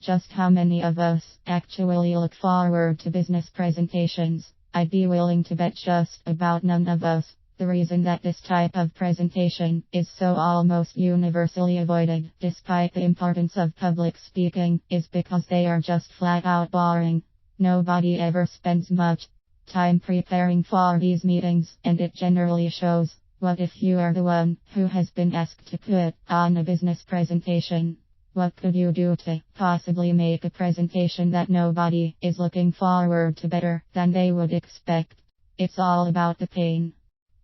Just how many of us actually look forward to business presentations? I'd be willing to bet just about none of us. The reason that this type of presentation is so almost universally avoided, despite the importance of public speaking, is because they are just flat out boring. Nobody ever spends much time preparing for these meetings, and it generally shows. What if you are the one who has been asked to put on a business presentation? What could you do to possibly make a presentation that nobody is looking forward to better than they would expect? It's all about the pain.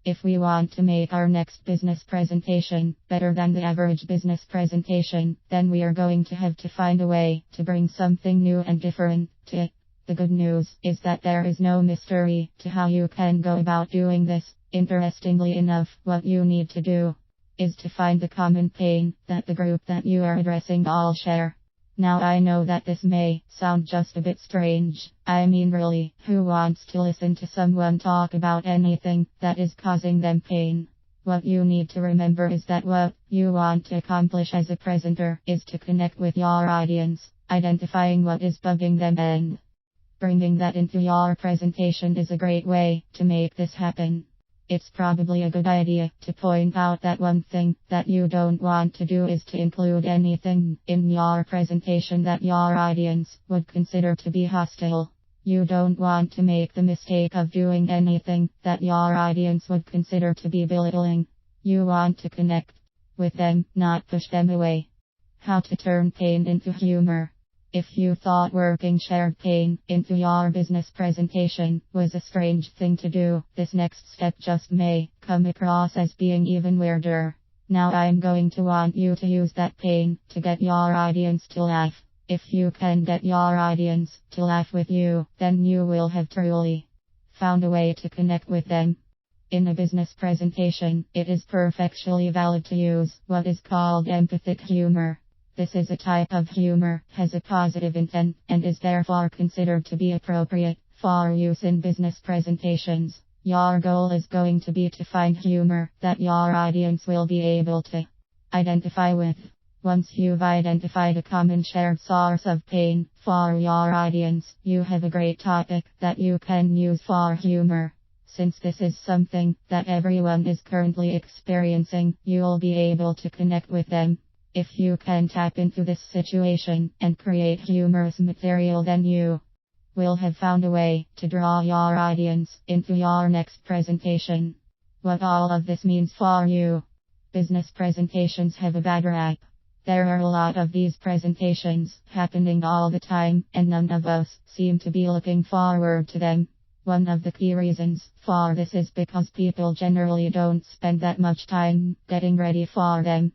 If we want to make our next business presentation better than the average business presentation, then we are going to have to find a way to bring something new and different to it. The good news is that there is no mystery to how you can go about doing this. Interestingly enough, what you need to do is to find the common pain that the group that you are addressing all share. Now I know that this may sound just a bit strange. I mean really, who wants to listen to someone talk about anything that is causing them pain? What you need to remember is that what you want to accomplish as a presenter is to connect with your audience, identifying what is bugging them and bringing that into your presentation is a great way to make this happen. It's probably a good idea to point out that one thing that you don't want to do is to include anything in your presentation that your audience would consider to be hostile. You don't want to make the mistake of doing anything that your audience would consider to be belittling. You want to connect with them, not push them away. How to turn pain into humor. If you thought working shared pain into your business presentation was a strange thing to do, this next step just may come across as being even weirder. Now I'm going to want you to use that pain to get your audience to laugh. If you can get your audience to laugh with you, then you will have truly found a way to connect with them. In a business presentation, it is perfectly valid to use what is called empathic humor. This is a type of humor, has a positive intent, and is therefore considered to be appropriate for use in business presentations. Your goal is going to be to find humor that your audience will be able to identify with. Once you've identified a common shared source of pain for your audience, you have a great topic that you can use for humor. Since this is something that everyone is currently experiencing, you'll be able to connect with them. If you can tap into this situation and create humorous material, then you will have found a way to draw your audience into your next presentation. What all of this means for you. Business presentations have a bad rap. There are a lot of these presentations happening all the time, and none of us seem to be looking forward to them. One of the key reasons for this is because people generally don't spend that much time getting ready for them.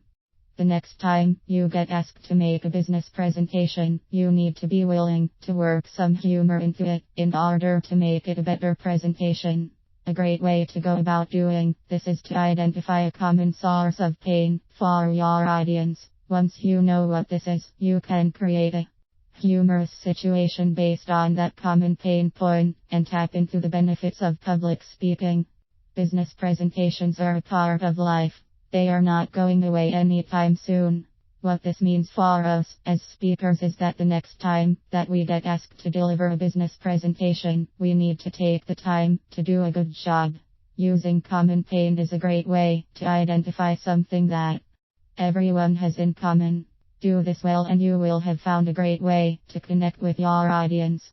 The next time you get asked to make a business presentation, you need to be willing to work some humor into it in order to make it a better presentation. A great way to go about doing this is to identify a common source of pain for your audience. Once you know what this is, you can create a humorous situation based on that common pain point and tap into the benefits of public speaking. Business presentations are a part of life. They are not going away anytime soon. What this means for us as speakers is that the next time that we get asked to deliver a business presentation, we need to take the time to do a good job. Using common pain is a great way to identify something that everyone has in common. Do this well and you will have found a great way to connect with your audience.